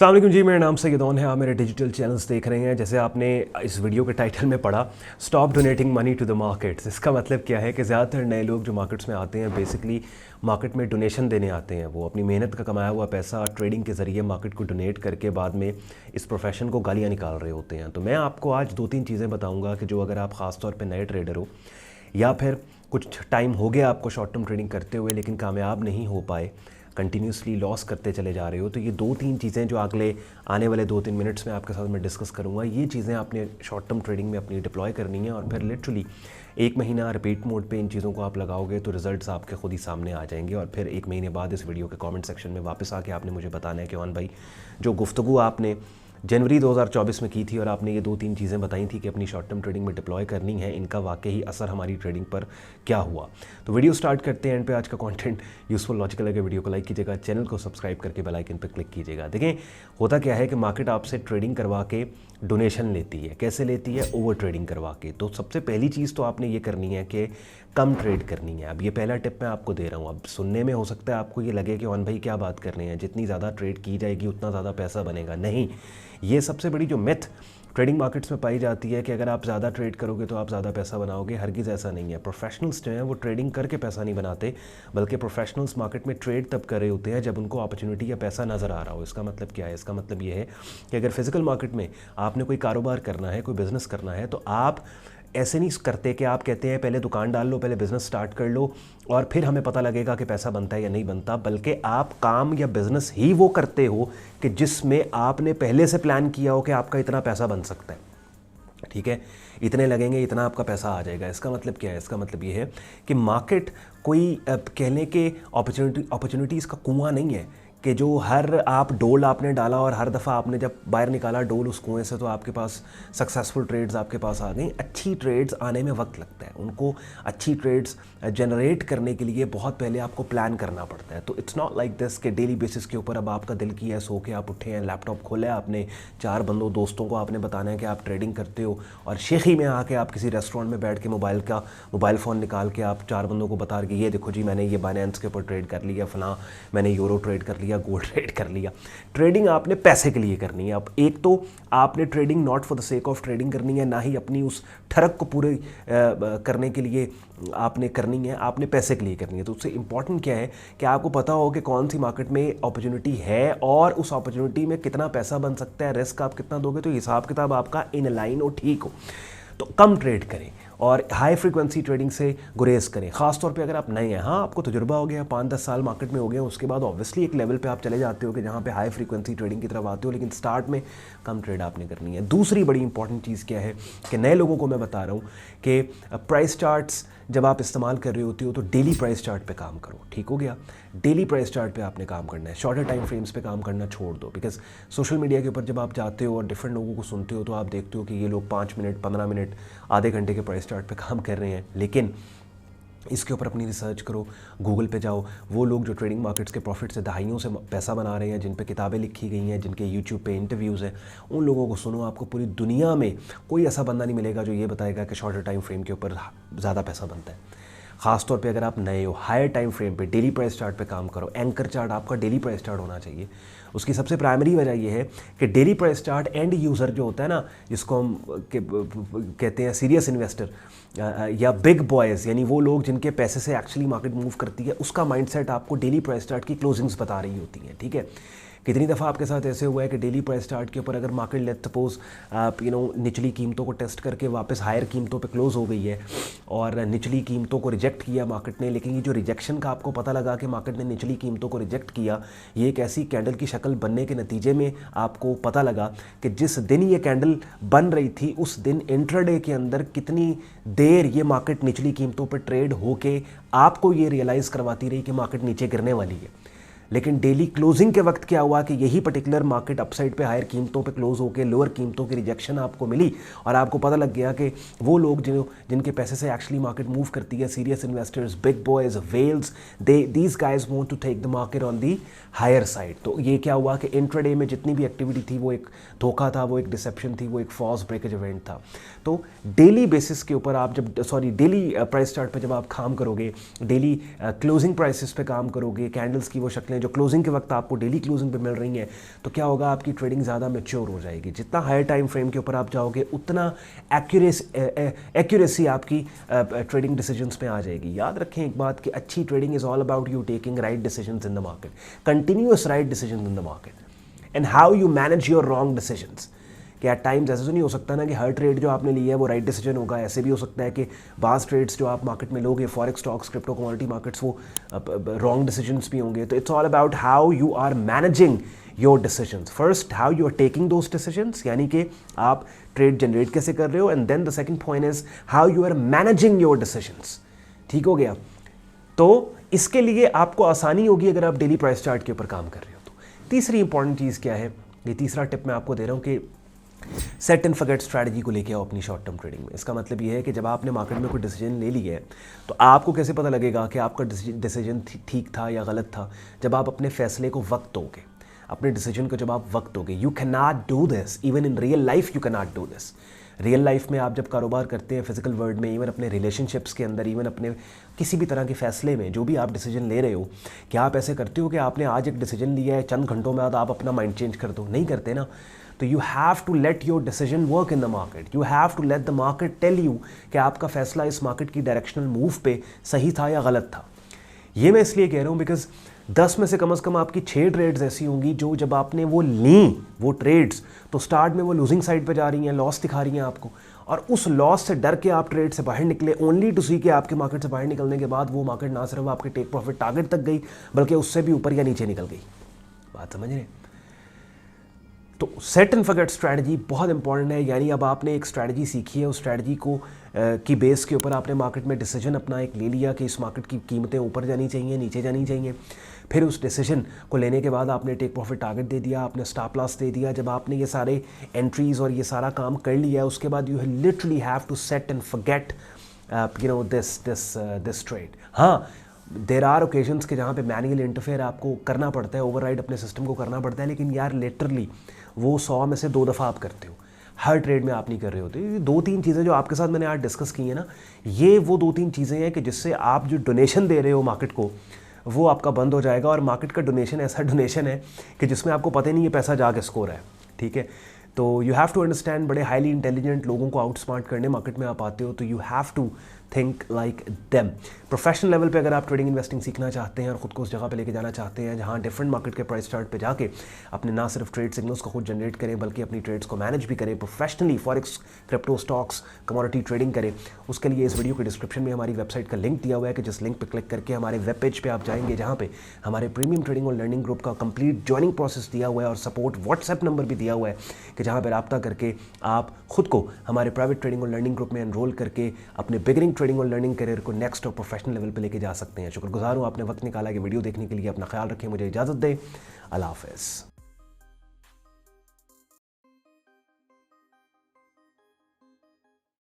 अस्सलाम वालेकुम जी, मेरा नाम सैयदौन है। आप मेरे डिजिटल चैनल्स देख रहे हैं। जैसे आपने इस वीडियो के टाइटल में पढ़ा, stop donating money to the markets. इसका मतलब क्या है कि ज़्यादातर नए लोग जो मार्केट्स में आते हैं बेसिकली मार्केट में डोनेशन देने आते हैं। वो अपनी मेहनत का कमाया हुआ पैसा ट्रेडिंग के ज़रिए मार्केट को डोनेट करके बाद में इस प्रोफेशन को गालियाँ निकाल रहे होते हैं। तो मैं आपको आज 2-3 चीज़ें बताऊँगा कि जो अगर आप ख़ास तौर पर नए ट्रेडर हो या फिर कुछ टाइम हो गया आपको शॉर्ट टर्म ट्रेडिंग करते हुए लेकिन कामयाब नहीं हो पाए, कंटिन्यूसली लॉस करते चले जा रहे हो, तो ये 2-3 चीज़ें जो अगले आने वाले 2-3 मिनट्स में आपके साथ मैं डिस्कस करूँगा, ये चीज़ें आपने शॉर्ट टर्म ट्रेडिंग में अपनी डिप्लॉय करनी है और फिर लिटरली 1 महीना रिपीट मोड पे इन चीज़ों को आप लगाओगे तो रिजल्ट्स आपके खुद ही सामने आ जाएंगे। और फिर 1 महीने बाद इस वीडियो के कमेंट सेक्शन में वापस आके आपने मुझे बताना है कि ओन भाई, जो गुफ्तगू आपने जनवरी 2024 में की थी और आपने ये 2-3 चीज़ें बताई थी कि अपनी शॉर्ट टर्म ट्रेडिंग में डिप्लॉय करनी है, इनका वाकई असर हमारी ट्रेडिंग पर क्या हुआ। तो वीडियो स्टार्ट करते हैं। एंड पे आज का कंटेंट यूज़फुल लॉजिकल लगे, वीडियो को लाइक कीजिएगा, चैनल को सब्सक्राइब करके बेल आइकन पर क्लिक कीजिएगा। देखें, होता क्या है कि मार्केट आपसे ट्रेडिंग करवा के डोनेशन लेती है। कैसे लेती है? ओवर ट्रेडिंग करवा के। तो सबसे पहली चीज़ तो आपने ये करनी है कि कम ट्रेड करनी है। अब ये पहला टिप मैं आपको दे रहा हूँ। अब सुनने में हो सकता है आपको ये लगे कि ओन भाई क्या बात कर रहे हैं, जितनी ज़्यादा ट्रेड की जाएगी उतना ज़्यादा पैसा बनेगा। नहीं, ये सबसे बड़ी जो मिथ ट्रेडिंग मार्केट्स में पाई जाती है कि अगर आप ज़्यादा ट्रेड करोगे तो आप ज़्यादा पैसा बनाओगे। हरगिज़ ऐसा नहीं है। प्रोफेशनल्स जो हैं वो ट्रेडिंग करके पैसा नहीं बनाते, बल्कि प्रोफेशनल्स मार्केट में ट्रेड तब कर रहे होते हैं जब उनको अपॉर्चुनिटी या पैसा नज़र आ रहा हो। इसका मतलब क्या है? इसका मतलब ये है कि अगर फिजिकल मार्केट में आपने कोई कारोबार करना है, कोई बिज़नेस करना है, तो आप ऐसे नहीं करते कि आप कहते हैं पहले दुकान डाल लो, पहले बिज़नेस स्टार्ट कर लो और फिर हमें पता लगेगा कि पैसा बनता है या नहीं बनता, बल्कि आप काम या बिज़नेस ही वो करते हो कि जिसमें आपने पहले से प्लान किया हो कि आपका इतना पैसा बन सकता है। ठीक है, इतने लगेंगे, इतना आपका पैसा आ जाएगा। इसका मतलब क्या है? इसका मतलब ये है कि मार्केट कोई कहने के अपॉर्चुनिटीज़ का कुआं नहीं है कि जो हर आप डोल आपने डाला और हर दफ़ा आपने जब बाहर निकाला डोल उस कुएं से तो आपके पास सक्सेसफुल ट्रेड्स आपके पास आ गई। अच्छी ट्रेड्स आने में वक्त लगता है। उनको अच्छी ट्रेड्स जनरेट करने के लिए बहुत पहले आपको प्लान करना पड़ता है। तो इट्स नॉट लाइक दिस कि डेली बेसिस के ऊपर अब आपका दिल किया है, सो के आप उठे हैं, लैपटॉप खोला है आपने, 4 बंदों दोस्तों को आपने बताना है कि आप ट्रेडिंग करते हो और शेखी में आके आप किसी रेस्टोरेंट में बैठ के मोबाइल फ़ोन निकाल के आप 4 बंदों को बता रहे कि ये देखो जी, मैंने ये बाइनेंस के ऊपर ट्रेड कर लिया, फलां मैंने यूरो ट्रेड कर लिया, गोल्ड ट्रेड कर लिया। ट्रेडिंग आपने पैसे के लिए करनी है। अब एक तो आपने trading not for the sake of trading करनी है, ना ही अपनी उस ठरक को पूरे करने के लिए आपने करनी है, आपने पैसे के लिए करनी है। तो उससे इंपॉर्टेंट क्या है कि आपको पता हो कि कौन सी मार्केट में अपॉर्चुनिटी है और उस अपॉर्चुनिटी में कितना पैसा बन सकता है, रिस्क आप कितना दोगे, तो हिसाब किताब आपका इन लाइन हो, ठीक हो। तो कम ट्रेड करें और हाई फ्रीक्वेंसी ट्रेडिंग से गुरेज करें। ख़ास तौर पे अगर आप नए हैं, हाँ आपको तजुर्बा हो गया, 5-10 साल मार्केट में हो गया, उसके बाद ऑब्वियसली एक लेवल पे आप चले जाते हो कि जहाँ पे हाई फ्रीक्वेंसी ट्रेडिंग की तरफ आते हो, लेकिन स्टार्ट में कम ट्रेड आपने करनी है। दूसरी बड़ी इंपॉर्टेंट चीज़ क्या है कि नए लोगों को मैं बता रहा हूँ कि प्राइस चार्ट्स जब आप इस्तेमाल कर रहे होती हो तो डेली प्राइस चार्ट पे काम करो। ठीक हो गया? डेली प्राइस चार्ट पे आपने काम करना है, शॉर्टर टाइम फ्रेम्स पे काम करना छोड़ दो। बिकॉज सोशल मीडिया के ऊपर जब आप जाते हो और डिफरेंट लोगों को सुनते हो तो आप देखते हो कि ये लोग 5 मिनट, 15 मिनट, आधे घंटे के प्राइस चार्ट पे काम कर रहे हैं। लेकिन इसके ऊपर अपनी रिसर्च करो, गूगल पे जाओ, वो लोग जो ट्रेडिंग मार्केट्स के प्रॉफिट से दहाइयों से पैसा बना रहे हैं, जिन पे किताबें लिखी गई हैं, जिनके यूट्यूब पे इंटरव्यूज़ हैं, उन लोगों को सुनो। आपको पूरी दुनिया में कोई ऐसा बंदा नहीं मिलेगा जो ये बताएगा कि शॉर्टर टाइम फ्रेम के ऊपर ज़्यादा पैसा बनता है। ख़ासतौर पे अगर आप नए हो, हायर टाइम फ्रेम पे डेली प्राइस चार्ट पे काम करो। एंकर चार्ट आपका डेली प्राइस चार्ट होना चाहिए। उसकी सबसे प्राइमरी वजह ये है कि daily price chart end user जो होता है ना, जिसको हम कहते हैं सीरियस इन्वेस्टर या बिग बॉयज़, यानी वो लोग जिनके पैसे से एक्चुअली मार्केट मूव करती है, उसका माइंडसेट आपको डेली प्राइस चार्ट की क्लोजिंग्स बता रही होती हैं। ठीक है? कितनी दफ़ा आपके साथ ऐसे हुआ है कि डेली प्राइस चार्ट के ऊपर अगर मार्केट लेट सपोज आप निचली कीमतों को टेस्ट करके वापस हायर कीमतों पे क्लोज़ हो गई है और निचली कीमतों को रिजेक्ट किया मार्केट ने, लेकिन ये जो रिजेक्शन का आपको पता लगा कि मार्केट ने निचली कीमतों को रिजेक्ट किया, ये एक ऐसी कैंडल की शक्ल बनने के नतीजे में आपको पता लगा कि जिस दिन ये कैंडल बन रही थी उस दिन इंट्राडे के अंदर कितनी देर ये मार्केट निचली कीमतों पर ट्रेड होके आपको ये रियलाइज़ करवाती रही कि मार्केट नीचे गिरने वाली है। लेकिन डेली क्लोजिंग के वक्त क्या हुआ कि यही पर्टिकुलर मार्केट अपसाइड पे हायर कीमतों पे क्लोज होकर लोअर कीमतों की रिजेक्शन आपको मिली और आपको पता लग गया कि वो लोग जिनके पैसे से एक्चुअली मार्केट मूव करती है, serious investors, big boys, whales, these guys want to take the market on the higher side. तो ये क्या हुआ कि इंट्राडे में जितनी भी एक्टिविटी थी वो एक धोखा था, वो एक डिसेप्शन थी, वो एक फॉल्स ब्रेकेज इवेंट था। तो डेली बेसिस के ऊपर आप डेली प्राइस चार्ट पे जब आप काम करोगे, डेली क्लोजिंग प्राइसेस पे काम करोगे, कैंडल्स की वो शक्लें जो क्लोजिंग के वक्त आपको डेली क्लोजिंग पे मिल रही हैं, तो क्या होगा, आपकी ट्रेडिंग ज़्यादा मैच्योर हो जाएगी। जितना हायर टाइम फ्रेम के ऊपर आप जाओगे उतना एक्यूरेसी आपकी ट्रेडिंग डिसीजंस में आ जाएगी। याद रखें एक बात कि अच्छी trading is all about you taking right decisions in the market, continuous right decisions in the market, and how you manage your wrong decisions. कि एट टाइम्स ऐसे तो नहीं हो सकता ना कि हर ट्रेड जो आपने लिया है वो राइट डिसीजन होगा। ऐसे भी हो सकता है कि बाज़ ट्रेड्स जो आप मार्केट में लोगे, forex, stocks, crypto commodity markets, वो रॉन्ग डिसीजंस भी होंगे। तो it's all about how you are managing your decisions. First, how you are taking those decisions, यानी कि आप ट्रेड जनरेट कैसे कर रहे हो, and then the second point is how you are managing your decisions. ठीक हो गया। तो इसके लिए आपको आसानी होगी अगर आप डेली प्राइस चार्ट के ऊपर काम कर रहे हो। तो तीसरी इंपॉर्टेंट चीज़ क्या है, ये तीसरा टिप मैं आपको दे रहा हूँ कि सेट एंड फॉरगेट स्ट्रैटेजी को लेके आओ अपनी शॉर्ट टर्म ट्रेडिंग में। इसका मतलब ये है कि जब आपने मार्केट में कोई डिसीजन ले लिया है तो आपको कैसे पता लगेगा कि आपका डिसीजन ठीक था या गलत था, जब आप अपने फैसले को वक्त दोगे, अपने डिसीजन को जब आप वक्त दोगे। You can not do this even in real life, you can not do this. Real life में आप जब कारोबार करते हैं, फिजिकल वर्ल्ड में, इवन अपने रिलेशनशिप्स के अंदर, इवन अपने किसी भी तरह के फैसले में, जो भी आप डिसीजन ले रहे हो, क्या आप ऐसे करते हो कि आपने आज एक डिसीजन लिया है, चंद घंटों में बाद आप अपना माइंड चेंज कर दो? नहीं करते ना। तो you have to let your decision work in the market, you have to let the market tell you कि आपका फैसला इस मार्केट की डायरेक्शनल मूव पे सही था या गलत था। ये मैं इसलिए कह रहा हूँ बिकॉज 10 में से कम आपकी 6 ट्रेड्स ऐसी होंगी जो जब आपने वो ली, वो ट्रेड्स, तो स्टार्ट में वो लूजिंग साइड पे जा रही हैं, लॉस दिखा रही हैं आपको, और उस लॉस से डर के आप ट्रेड से बाहर निकले, ओनली टू सी कि आपके मार्केट से बाहर निकलने के बाद वो मार्केट ना सिर्फ आपके टेक प्रॉफिट टारगेट तक गई बल्कि उससे भी ऊपर या नीचे निकल गई। बात समझ रहे हैं? तो सेट एंड फॉरगेट स्ट्रैटेजी बहुत इंपॉर्टेंट है। यानी अब आपने एक स्ट्रैटेजी सीखी है, उस स्ट्रैटेजी को की बेस के ऊपर आपने मार्केट में डिसीजन अपना एक ले लिया कि इस मार्केट की कीमतें ऊपर जानी चाहिए, नीचे जानी चाहिए। फिर उस डिसीजन को लेने के बाद आपने टेक प्रॉफिट टारगेट दे दिया, आपने स्टॉप लॉस दे दिया। जब आपने ये सारे एंट्रीज और ये सारा काम कर लिया, उसके बाद you literally have to set and forget this trade. हाँ, देर आर ओकेजन्स के जहाँ पे मैनुअल इंटरफेयर आपको करना पड़ता है, ओवरराइड अपने सिस्टम को करना पड़ता है, लेकिन यार लिटरली वो 100 में से 2 दफ़ा आप करते हो, हर ट्रेड में आप नहीं कर रहे होते। ये 2-3 चीज़ें जो आपके साथ मैंने आज डिस्कस की हैं ना, ये वो 2-3 चीज़ें हैं कि जिससे आप जो डोनेशन दे रहे हो मार्केट को, वो आपका बंद हो जाएगा। और मार्केट का डोनेशन ऐसा डोनेशन है कि जिसमें आपको पता ही नहीं ये पैसा जा किसको रहा है। ठीक है, तो यू हैव टू अंडरस्टैंड, बड़े हाईली इंटेलिजेंट लोगों को आउटस्मार्ट करने मार्केट में आप आते हो, तो you have to think like them. Professional level पे अगर आप ट्रेडिंग इन्वेस्टिंग सीखना चाहते हैं और ख़ुद को उस जगह पे लेके जाना चाहते हैं जहाँ डिफरेंट मार्केट के प्राइस चार्ट पे जाके अपने ना सिर्फ ट्रेड सिग्नल्स को खुद जनरेट करें बल्कि अपनी ट्रेड्स को मैनेज भी करें professionally, forex, crypto, stocks, commodity trading करें, उसके लिए इस वीडियो के डिस्क्रिप्शन में हमारी वेबसाइट का लिंक दिया हुआ है कि जिस लिंक पर क्लिक करके हमारे वेब पेज पर आप जाएंगे जहाँ पे हमारे प्रीमियम ट्रेडिंग और लर्निंग ग्रुप का कंप्लीट ज्वाइनिंग प्रोसेस दिया हुआ है और सपोर्ट व्हाट्सएप नंबर भी दिया हुआ है कि जहाँ पर रब्ता करके आप खुद को हमारे प्राइवेट ट्रेडिंग और लर्निंग ग्रुप में एनरोल करके अपने बिगिनिंग ट्रेडिंग और लर्निंग करियर को नेक्स्ट और प्रोफेशनल लेवल पे लेके जा सकते हैं। शुक्रगुजार हूँ आपने वक्त निकाला कि वीडियो देखने के लिए। अपना ख्याल रखें, मुझे इजाज़त दें। अल्लाह हाफ़िज़।